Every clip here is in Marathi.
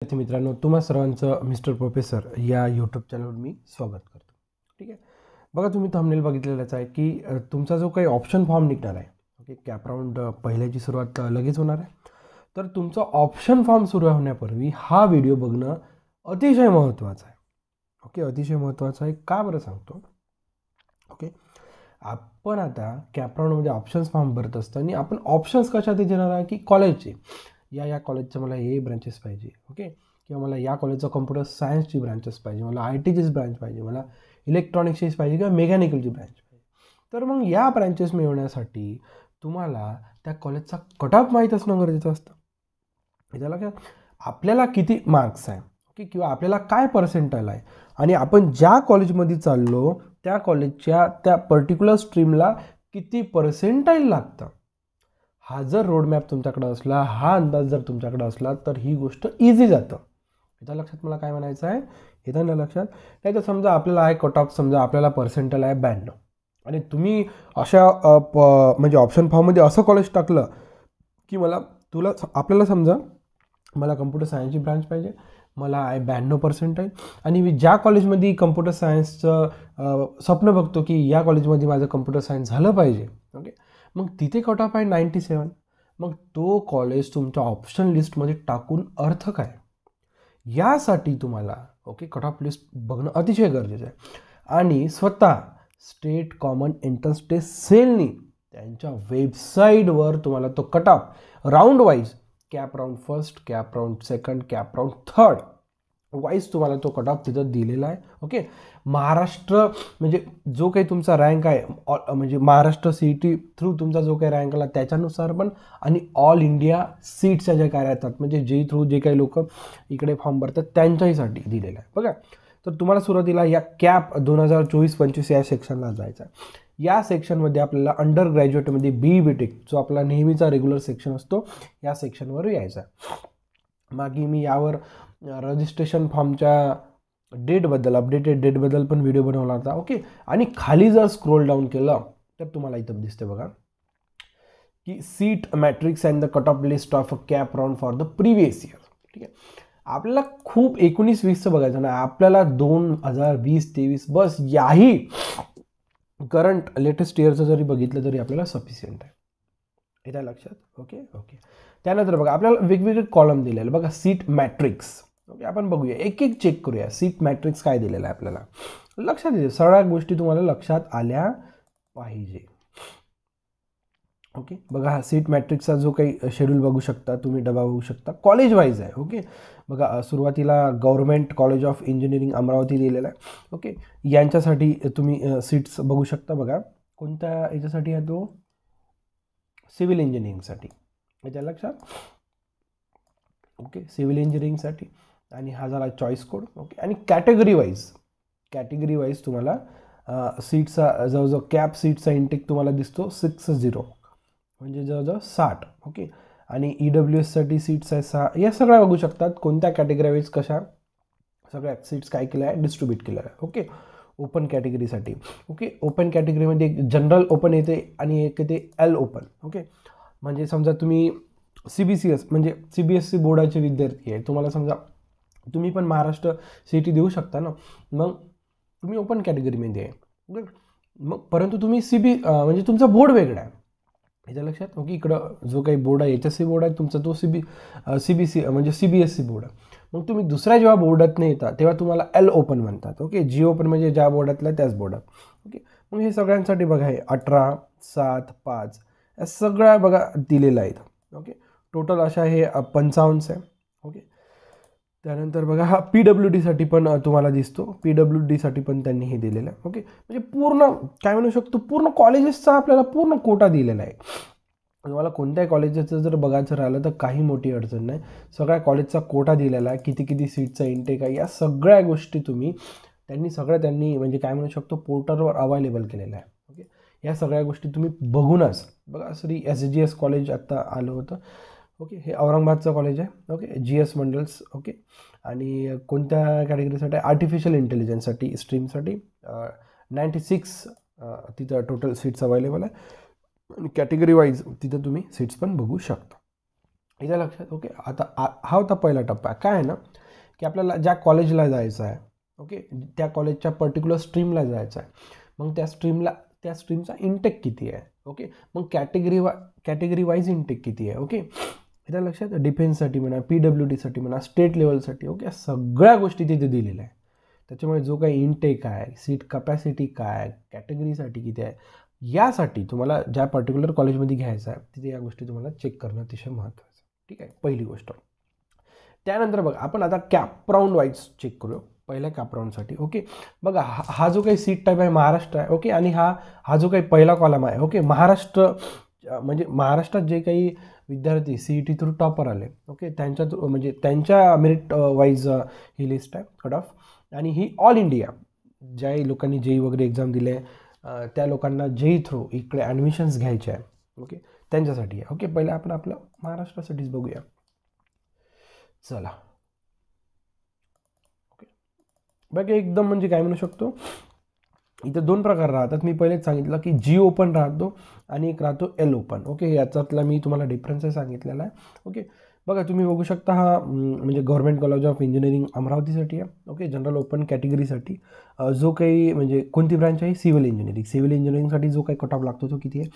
विद्यार्थी मित्रांनो, तुम्हा सर्वांचं मिस्टर प्रोफेसर या यूट्यूब चॅनलवर मी स्वागत करतो. ठीक आहे. बघा, तुम्ही थंबनेल बघितलेलाच आहे की तुमचा जो काही ऑप्शन फॉर्म निघणार आहे, ओके, कॅप राऊंड पहिल्याची सुरुवात लगेच होणार आहे. तर तुमचा ऑप्शन फॉर्म सुरू होण्यापूर्वी हा व्हिडिओ बघणं अतिशय महत्त्वाचं आहे. ओके, अतिशय महत्त्वाचं आहे. का बरं सांगतो? ओके, आपण आता कॅप राऊंडमध्ये ऑप्शन्स फॉर्म भरत असताना आपण ऑप्शन्स कशात देणार आहे की कॉलेजचे, या कॉलेजचं मला हे ब्रांचेस पाहिजे, ओके, किंवा मला या कॉलेजचं कम्प्युटर सायन्सची ब्रांचेस पाहिजे, मला आय टीचीच ब्रांच पाहिजे, मला इलेक्ट्रॉनिक्सचीच पाहिजे किंवा मेकॅनिकलची ब्रांच पाहिजे. तर मग या ब्रांचेस मिळवण्यासाठी तुम्हाला त्या कॉलेजचा कट ऑफ माहीत असणं गरजेचं असतं. याच्या लक्षात आपल्याला किती मार्क्स आहे, ओके, किंवा आपल्याला काय पर्सेंटाईल आहे आणि आपण ज्या कॉलेजमध्ये चाललो त्या कॉलेजच्या त्या पर्टिक्युलर स्ट्रीमला किती पर्सेंटाईल लागतं. हा जर रोडमॅप तुमच्याकडे असला, हा अंदाज जर तुमच्याकडे असला तर ही गोष्ट इझी जातं. याच्या लक्षात मला काय म्हणायचं आहे, येतं ना लक्षात? नाही तर समजा आपल्याला आहे कट ऑफ, समजा आपल्याला पर्सेंटाईल आहे 92 आणि तुम्ही अशा म्हणजे ऑप्शन फॉर्ममध्ये असं कॉलेज टाकलं की आपल्याला समजा मला कम्प्युटर सायन्सची ब्रांच पाहिजे, मला आहे 92% आणि मी ज्या कॉलेजमध्ये कम्प्युटर सायन्सचं स्वप्न बघतो की या कॉलेजमध्ये माझं कम्प्युटर सायन्स झालं पाहिजे, ओके, मग तिथे कट ऑफ आहे 97. मग तो कॉलेज तुमच्या ऑप्शन लिस्टमध्ये टाकून अर्थ काय? यासाठी तुम्हाला ओके कट ऑफ लिस्ट बघणं अतिशय गरजेचं आहे. आणि स्वतः स्टेट कॉमन एंट्रन्स टेस्ट सेलनी त्यांच्या वेबसाईटवर तुम्हाला तो cut off round wise, cap round first, cap round second, cap round third wise तुम्हाला तो कट ऑफ तिथं दिलेला आहे. ओके, महाराष्ट्र म्हणजे जो काही तुमचा रँक आहे, म्हणजे महाराष्ट्र CET थ्रू तुमचा जो काही रँक आला त्याच्यानुसार पण, आणि ऑल इंडिया सीट्सच्या ज्या काय राहतात म्हणजे जे थ्रू जे काही लोक इकडे फॉर्म भरतात त्यांच्याहीसाठी दिलेला आहे. बघा, तर तुम्हाला सुरुवातीला या कॅप 2024-25 या सेक्शनला जायचं आहे. या सेक्शनमध्ये आपल्याला अंडर ग्रॅज्युएटमध्ये BE-BTech जो आपला नेहमीचा रेग्युलर सेक्शन असतो या सेक्शनवर यायचा आहे. मागे मी यावर रजिस्ट्रेशन फॉर्मच्या डेटबद्दल, अपडेटेड डेटबद्दल पण व्हिडिओ बनवला होता. ओके, आणि खाली जर स्क्रोल डाऊन केलं तर तुम्हाला इथं दिसते बघा की seat matrix and the cut off list of a cap round for the previous year. ठीक आहे, आपल्याला खूप 19-20चं बघायचं नाही, आपल्याला 2020-23 बस याही करंट लेटेस्ट इयरचं जरी बघितलं तरी आपल्याला सफिशियंट आहे. येत्या लक्षात? ओके. त्यानंतर बघा आपल्याला वेगवेगळे कॉलम दिलेले बघा, सीट मॅट्रिक्स. ओके, आपण बघूया, एक एक चेक करूया सीट मॅट्रिक्स काय दिलेलं आहे आपल्याला. लक्षात येते, सगळ्या गोष्टी तुम्हाला लक्षात आल्या पाहिजे. ओके, बघा हा सीट मॅट्रिक्सचा जो काही शेड्यूल बघू शकता तुम्ही, डबा बघू शकता, कॉलेज वाईज आहे. ओके, बघा सुरुवातीला government college of engineering Amravati दिलेलं आहे. ओके, यांच्यासाठी तुम्ही सीट्स बघू शकता. बघा कोणत्या याच्यासाठी आहे तो, सिव्हिल इंजिनिअरिंगसाठी. याच्या लक्षात? ओके, सिव्हिल इंजिनिअरिंगसाठी. आणि हा झाला चॉईस कोड. ओके, आणि कॅटेगरी वाईज तुम्हाला सीटचा जवळजवळ कॅप सीटचा इंटेक तुम्हाला दिसतो 60 म्हणजे जवळजवळ 60. ओके, आणि EWSसाठी सीट्स आहे 6. या सगळ्या बघू शकतात कोणत्या कॅटेगरी वाईज कशा सगळ्या सीट्स काय केल्या आहे, डिस्ट्रीब्यूट केल्या आहे. ओके, ओपन कॅटेगरीसाठी. ओके, ओपन कॅटेगरीमध्ये एक जनरल ओपन येते आणि एक येते L ओपन. ओके, म्हणजे समजा तुम्ही CBCS म्हणजे CBSE बोर्डाचे विद्यार्थी आहे, तुम्हाला समजा तुम्ही पण महाराष्ट्र CET देऊ शकता ना, मग तुम्ही ओपन कॅटेगरीमध्ये आहे. ओके, मग परंतु तुम्ही म्हणजे तुमचा बोर्ड वेगळा आहे. याच्या लक्षात? ओके, इकडं जो काही बोर्ड आहे HSC बोर्ड आहे तुमचा, तो CBC म्हणजे CBSE बोर्ड आहे. मग तुम्ही दुसऱ्या जेव्हा बोर्डात नाही येतात तेव्हा तुम्हाला L ओपन म्हणतात. ओके, G ओपन म्हणजे ज्या बोर्डातला त्याच बोर्डात. ओके, मग हे सगळ्यांसाठी बघा, हे 18, 7, 5 या सगळ्या बघा दिलेल्या आहेत. ओके, टोटल अशा हे 55 आहे. ओके, त्यानंतर बघा हा PWDसाठी पण तुम्हाला दिसतो, PWDसाठी पण त्यांनी हे दिलेलं आहे. ओके, म्हणजे पूर्ण काय म्हणू शकतो, पूर्ण कॉलेजेसचा आपल्याला पूर्ण कोटा दिलेला आहे. तुम्हाला कोणत्याही कॉलेजेसचं जर बघायचं राहिलं तर काही मोठी अडचण नाही, सगळ्या कॉलेजचा कोटा दिलेला आहे, किती सीटचा इंटेक आहे, या सगळ्या गोष्टी त्यांनी म्हणजे काय म्हणू शकतो पोर्टलवर अवेलेबल केलेलं आहे. ओके, या सगळ्या गोष्टी तुम्ही बघूनच बघा. श्री SGS कॉलेज आत्ता आलं होतं. ओके, हे औरंगाबादचं कॉलेज आहे. Okay, GS mandals. ओके, आणि कोणत्या कॅटेगरीसाठी, आर्टिफिशियल इंटेलिजन्ससाठी स्ट्रीमसाठी 96 तिथं टोटल सीट्स अवेलेबल आहे. आणि कॅटेगरी वाईज तिथं तुम्ही सीट्स पण बघू शकता. इथं लक्षात. ओके, आता हा होता पहिला टप्पा. काय आहे ना की आपल्याला ज्या कॉलेजला जायचं आहे, ओके, त्या कॉलेजच्या पर्टिक्युलर स्ट्रीमला जायचं आहे. मग त्या स्ट्रीमचा इंटेक किती आहे, ओके, मग कॅटेगरी वाईज इंटेक किती आहे, ओके. इथं लक्षात, डिफेन्ससाठी म्हणा, PWDसाठी म्हणा, स्टेट लेवलसाठी, ओके, या सगळ्या गोष्टी तिथे दिलेल्या आहे. त्याच्यामुळे जो काही इंटेक आहे, सीट कपॅसिटी काय, कॅटेगरीसाठी किती आहे, यासाठी तुम्हाला ज्या पर्टिक्युलर कॉलेजमध्ये घ्यायचं आहे तिथे या गोष्टी तुम्हाला चेक करणं अतिशय महत्त्वाचं. ठीक आहे, पहिली गोष्ट. त्यानंतर बघा आपण आता कॅप राऊंड वाईज चेक करू. पहिल्या कॅप राऊंडसाठी, ओके, बघा हा जो काही सीट टाईप आहे महाराष्ट्र आहे, ओके, आणि हा जो काही पहिला कॉलम आहे, ओके, महाराष्ट्र म्हणजे महाराष्ट्रात जे काही विद्यार्थी CET थ्रू टॉपर आले, ओके, त्यांच्या म्हणजे त्यांच्या मेरिट वाईज ही लिस्ट आहे कट ऑफ. आणि ही ऑल इंडिया ज्याही लोकांनी JEE वगैरे एक्झाम दिले त्या लोकांना JEE थ्रू इकडे ॲडमिशन्स घ्यायचे आहे, ओके, त्यांच्यासाठी आहे. ओके, पहिले आपण आपलं महाराष्ट्रासाठीच बघूया. चला, ओके, बघा एकदम म्हणजे काय म्हणू शकतो, इथे 2 प्रकार राहतात. मी पहिलेच सांगितलं की G ओपन राहतो आणि एक राहतो L ओपन, ओके. याच्यातला मी तुम्हाला डिफरन्स सांगितलेला आहे, ओके. बघा तुम्ही बघू शकता हा म्हणजे गव्हर्नमेंट कॉलेज ऑफ इंजिनिअरिंग अमरावतीसाठी आहे, ओके, जनरल ओपन कॅटेगरीसाठी. जो काही म्हणजे कोणती ब्रांच आहे, सिव्हिल इंजिनिअरिंगसाठी जो काही कट ऑफ लागतो तो किती आहे,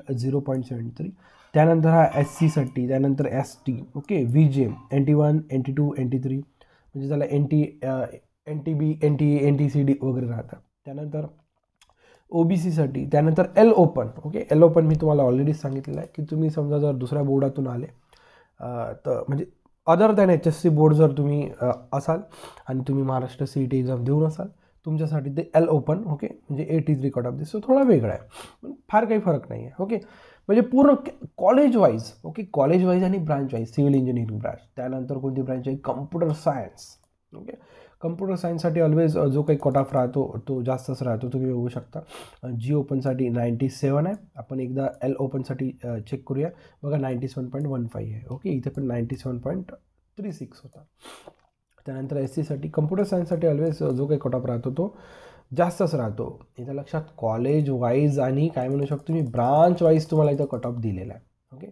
80.73. त्यानंतर हा SCसाठी, त्यानंतर ST, okay, VJ, NT1, NT2, NT3 म्हणजे त्याला NTB, NTA, NTCD वगैरे राहतात. त्यानंतर OBCसाठी, त्यानंतर L open, okay. L open मी तुम्हाला ऑलरेडी सांगितलेलं आहे की तुम्ही समजा जर दुसऱ्या बोर्डातून आले तर म्हणजे अदर दॅन HSC बोर्ड जर तुम्ही असाल आणि तुम्ही महाराष्ट्र CET एक्झाम देऊन असाल, तुमच्यासाठी ते L ओपन, ओके, म्हणजे 83 कट ऑफ दिसतो. थोडा वेगळा आहे, पण फार काही फरक नाही आहे, ओके. म्हणजे पूर्ण college wise, okay, college wise आणि branch wise. Civil engineering branch, त्यानंतर कोणती ब्रांच आहे, कम्प्युटर सायन्स, ओके. कम्प्युटर सायन्ससाठी ऑलवेज जो काही कट ऑफ राहतो तो जास्तच राहतो, तुम्ही बघू शकता. G ओपनसाठी 97 आहे. आपण एकदा L ओपनसाठी चेक करूया. बघा 97.15 आहे, ओके. इथे पण 97.36 होता. त्यानंतर SCसाठी, कम्प्युटर सायन्ससाठी ऑलवेज जो काही कट ऑफ राहतो तो जास्तच राहतो. इथं लक्षात, कॉलेज वाईज आणि काय म्हणू शकतो मी ब्रांच वाईज तुम्हाला इथं कट ऑफ दिलेला आहे, ओके.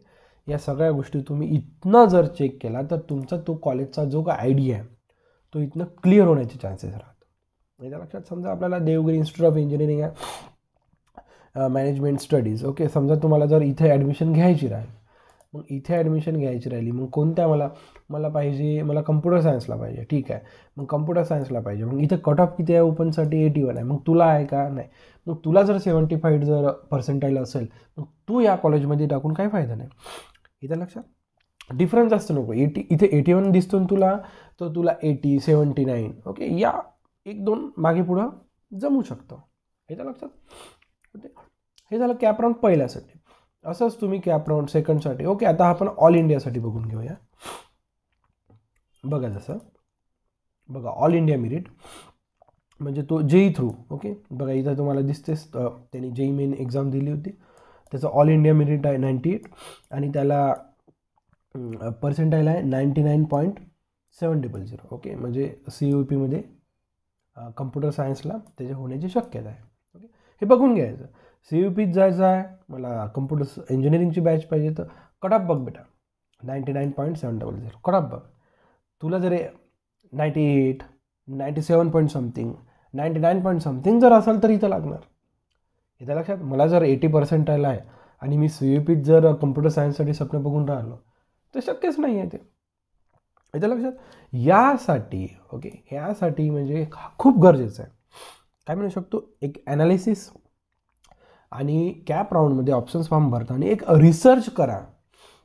या सगळ्या गोष्टी तुम्ही इथनं जर चेक केला तर तुमचा तो कॉलेजचा जो काय आयडिया आहे तो इथनं क्लिअर होण्याचे चान्सेस राहतात. याच्या लक्षात, समजा आपल्याला देवगिरी इन्स्टिट्यूट ऑफ इंजिनिअरिंग आहे, मॅनेजमेंट स्टडीज, ओके. समजा तुम्हाला जर इथे ॲडमिशन घ्यायची राहील, मग इथे ॲडमिशन घ्यायची राहिली, मग कोणत्या मला पाहिजे, मला कम्प्युटर सायन्सला पाहिजे, ठीक आहे, मग कम्प्युटर सायन्सला पाहिजे. मग इथे कट ऑफ किती आहे ओपनसाठी, 81 आहे. मग तुला आहे का, नाही. मग तुला जर 75 जर पर्सेंटाईल असेल मग तू या कॉलेजमध्ये टाकून काही फायदा नाही. इथं लक्षात, डिफरन्स जास्त नको. इथे 81 दिसतो तुला, तर तुला 80, 79, ओके, या 1-2 मागे पुढं जमू शकतं. याच्या लक्षात, हे झालं कॅप राऊंड पहिल्यासाठी. असंच तुम्ही कॅप राऊंड सेकंडसाठी, ओके. आता आपण ऑल इंडियासाठी बघून घेऊया. बघा जसं, बघा ऑल इंडिया मेरिट म्हणजे तो JEE थ्रू, ओके. बघा इथं तुम्हाला दिसतेच, त्यांनी JEE मेन एक्झाम दिली होती, त्याचं ऑल इंडिया मेरिट आहे 98 आणि त्याला पर्सेंटाईल आहे 99.700, ओके. म्हणजे CUPमध्ये कम्प्युटर सायन्सला त्याचे होण्याची शक्यता आहे, ओके. हे बघून घ्यायचं. CUPत जायचं आहे, मला कम्प्युटर इंजिनिअरिंगची बॅच पाहिजे, तर कट ऑफ बघ बेटा 99.700 कट ऑफ बघ. तुला जर 98, 97 पॉईंट समथिंग, 99 पॉईंट समथिंग जर असेल तर इथं लागणार. इथं लक्षात, मला जर 80% आहे आणि मी CUPत जर कम्प्युटर सायन्ससाठी स्वप्न बघून राहिलो तर शक्यच नाही आहे ते. इथं लक्षात, यासाठी, ओके, यासाठी म्हणजे खूप गरजेचं आहे. काय म्हणू शकतो, एक ॲनालिसिस आणि कॅप राऊंडमध्ये ऑप्शन्स फॉर्म भरताना एक रिसर्च करा.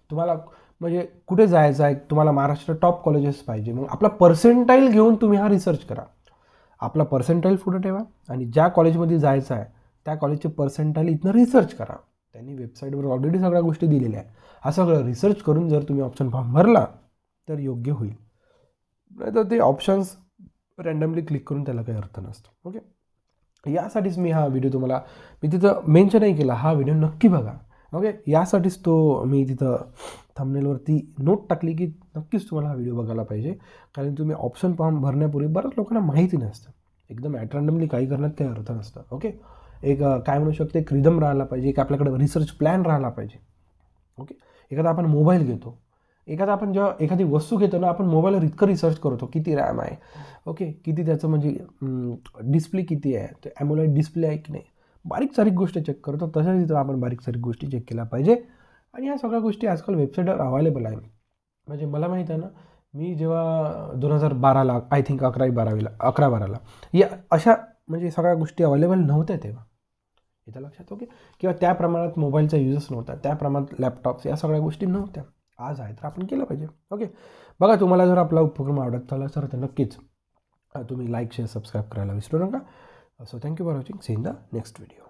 तुम्हाला म्हणजे कुठे जायचं आहे, तुम्हाला महाराष्ट्र टॉप कॉलेजेस पाहिजे, मग आपला पर्सेंटाईल घेऊन तुम्ही हा रिसर्च करा. आपला पर्सेंटाईल पुढे ठेवा आणि ज्या कॉलेजमध्ये जायचं आहे त्या कॉलेजचे पर्सेंटाईल इथनं रिसर्च करा. त्यांनी वेबसाईटवर ऑलरेडी सगळ्या गोष्टी दिलेल्या आहेत. हा सगळं रिसर्च करून जर तुम्ही ऑप्शन फॉर्म भरला तर योग्य होईल. नाही तर ते ऑप्शन्स रँडमली क्लिक करून त्याला काही अर्थ नसतो, ओके. यासाठीच मी हा व्हिडिओ तुम्हाला मी तिथं मेन्शनही केला, हा व्हिडिओ नक्की बघा, ओके. यासाठीच तो मी तिथं थंबनेलवरती नोट टाकली की नक्कीच तुम्हाला हा व्हिडिओ बघायला पाहिजे. कारण तुम्ही ऑप्शन फॉर्म भरण्यापूर्वी बऱ्याच लोकांना माहिती नसतं, एकदम ॲट काही करण्यात काही अर्थ नसतं, ओके. एक काय म्हणू शकते, एक रिदम राहायला पाहिजे, एक आपल्याकडे रिसर्च प्लॅन राहायला पाहिजे, ओके. एखादा आपण मोबाईल घेतो, एखादा आपण जेव्हा एखादी वस्तू घेतो ना, आपण मोबाईलवर इतकं रिसर्च करतो, किती रॅम आहे, ओके, किती त्याचं म्हणजे डिस्प्ले किती आहे, ते ॲमोलेड डिस्प्ले आहे की नाही, बारीक सारीक गोष्टी चेक करतो. तशाच इथं आपण बारीक सारीक गोष्टी चेक केल्या पाहिजे. आणि ह्या सगळ्या गोष्टी आजकाल वेबसाईटवर अवेलेबल आहे. म्हणजे मला माहीत आहे ना, मी जेव्हा 2012ला आय थिंक 11-12ला या अशा म्हणजे सगळ्या गोष्टी अवेलेबल नव्हत्या तेव्हा, इथं लक्षात. ओके, किंवा त्या प्रमाणात मोबाईलचा युजच नव्हता, त्या प्रमाणात लॅपटॉप्स या सगळ्या गोष्टी नव्हत्या. आज आहे तर आपण केलं पाहिजे. ओके, बघा तुम्हाला जर आपला उपक्रम आवडत झाला तर नक्कीच तुम्ही लाईक शेअर सबस्क्राईब करायला विसरू नका. So thank you for watching. See in the next video.